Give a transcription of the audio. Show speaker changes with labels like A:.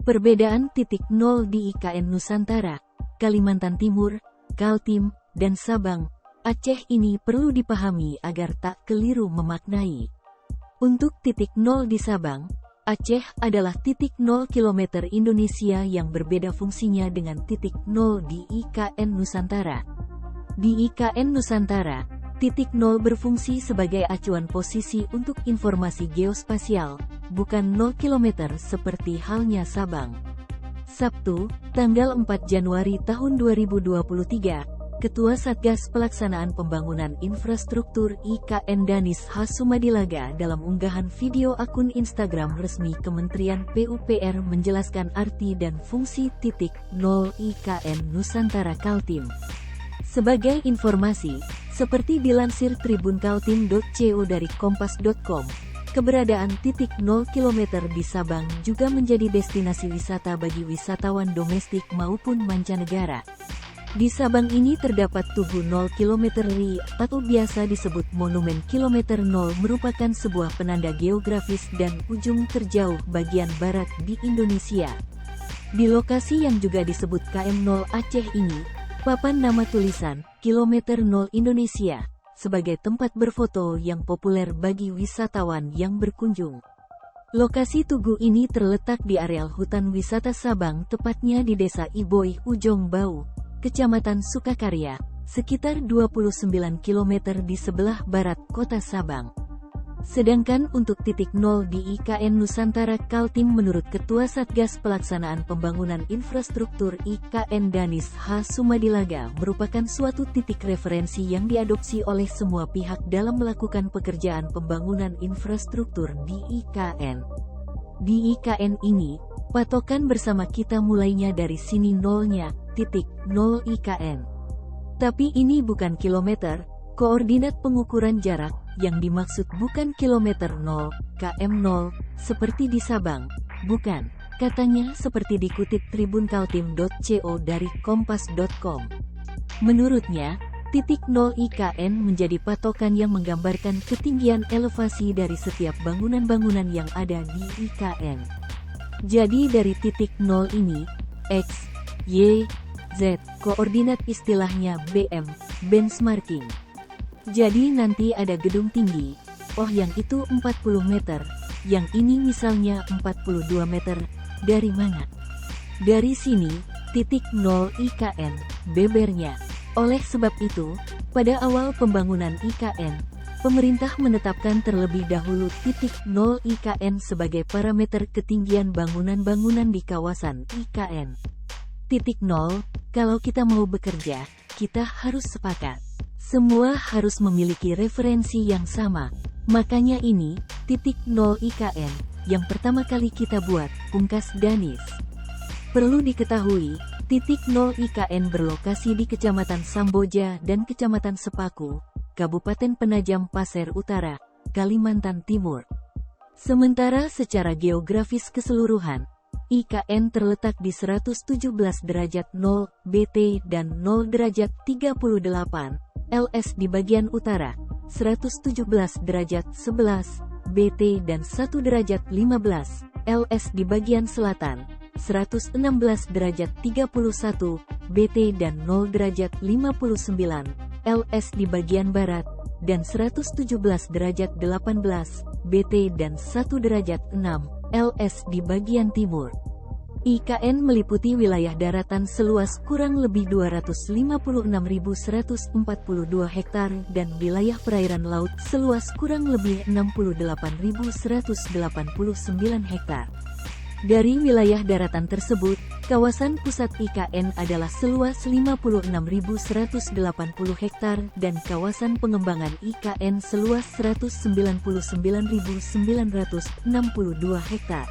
A: Perbedaan titik nol di IKN Nusantara, Kalimantan Timur, Kaltim, dan Sabang, Aceh ini perlu dipahami agar tak keliru memaknai. Untuk titik nol di Sabang, Aceh adalah titik 0 km Indonesia yang berbeda fungsinya dengan titik nol di IKN Nusantara. Di IKN Nusantara, titik nol berfungsi sebagai acuan posisi untuk informasi geospasial, bukan 0 km seperti halnya Sabang. Sabtu, tanggal 4 Januari tahun 2023, Ketua Satgas Pelaksanaan Pembangunan Infrastruktur IKN Danis H. Sumadilaga dalam unggahan video akun Instagram resmi Kementerian PUPR menjelaskan arti dan fungsi titik nol IKN Nusantara Kaltim. Sebagai informasi, seperti dilansir tribunkaltim.co dari kompas.com, keberadaan titik 0 km di Sabang juga menjadi destinasi wisata bagi wisatawan domestik maupun mancanegara. Di Sabang ini terdapat Tugu 0 km atau biasa disebut Monumen Kilometer 0 merupakan sebuah penanda geografis dan ujung terjauh bagian barat di Indonesia. Di lokasi yang juga disebut KM0 Aceh ini, papan nama tulisan Kilometer 0 Indonesia sebagai tempat berfoto yang populer bagi wisatawan yang berkunjung. Lokasi tugu ini terletak di areal hutan wisata Sabang, tepatnya di Desa Iboy, Ujong Bau, Kecamatan Sukakarya, sekitar 29 km di sebelah barat kota Sabang. Sedangkan untuk titik nol di IKN Nusantara Kaltim menurut Ketua Satgas Pelaksanaan Pembangunan Infrastruktur IKN Danis H. Sumadilaga merupakan suatu titik referensi yang diadopsi oleh semua pihak dalam melakukan pekerjaan pembangunan infrastruktur di IKN. Di IKN ini, patokan bersama kita mulainya dari sini nolnya, titik nol IKN. Tapi ini bukan kilometer, koordinat pengukuran jarak, yang dimaksud bukan kilometer 0, km 0, seperti di Sabang, bukan, katanya seperti dikutip tribunkaltim.co dari kompas.com. Menurutnya, titik nol IKN menjadi patokan yang menggambarkan ketinggian elevasi dari setiap bangunan-bangunan yang ada di IKN. Jadi dari titik nol ini, X, Y, Z, koordinat istilahnya BM, benchmarking. Jadi nanti ada gedung tinggi, oh yang itu 40 meter, yang ini misalnya 42 meter, dari mana? Dari sini, titik nol IKN, bebernya. Oleh sebab itu, pada awal pembangunan IKN, pemerintah menetapkan terlebih dahulu titik nol IKN sebagai parameter ketinggian bangunan-bangunan di kawasan IKN. Titik nol, kalau kita mau bekerja, kita harus sepakat. Semua harus memiliki referensi yang sama. Makanya ini, titik nol IKN, yang pertama kali kita buat, pungkas Danis. Perlu diketahui, titik nol IKN berlokasi di Kecamatan Samboja dan Kecamatan Sepaku, Kabupaten Penajam Pasir Utara, Kalimantan Timur. Sementara secara geografis keseluruhan, IKN terletak di 117 derajat 0 BT dan 0 derajat 38 LS di bagian utara, 117 derajat 11 BT dan 1 derajat 15 LS di bagian selatan, 116 derajat 31 BT dan 0 derajat 59 LS di bagian barat, dan 117 derajat 18 BT dan 1 derajat 6 LS di bagian timur. IKN meliputi wilayah daratan seluas kurang lebih 256.142 hektar dan wilayah perairan laut seluas kurang lebih 68.189 hektar. Dari wilayah daratan tersebut, kawasan pusat IKN adalah seluas 56.180 hektar dan kawasan pengembangan IKN seluas 199.962 hektar.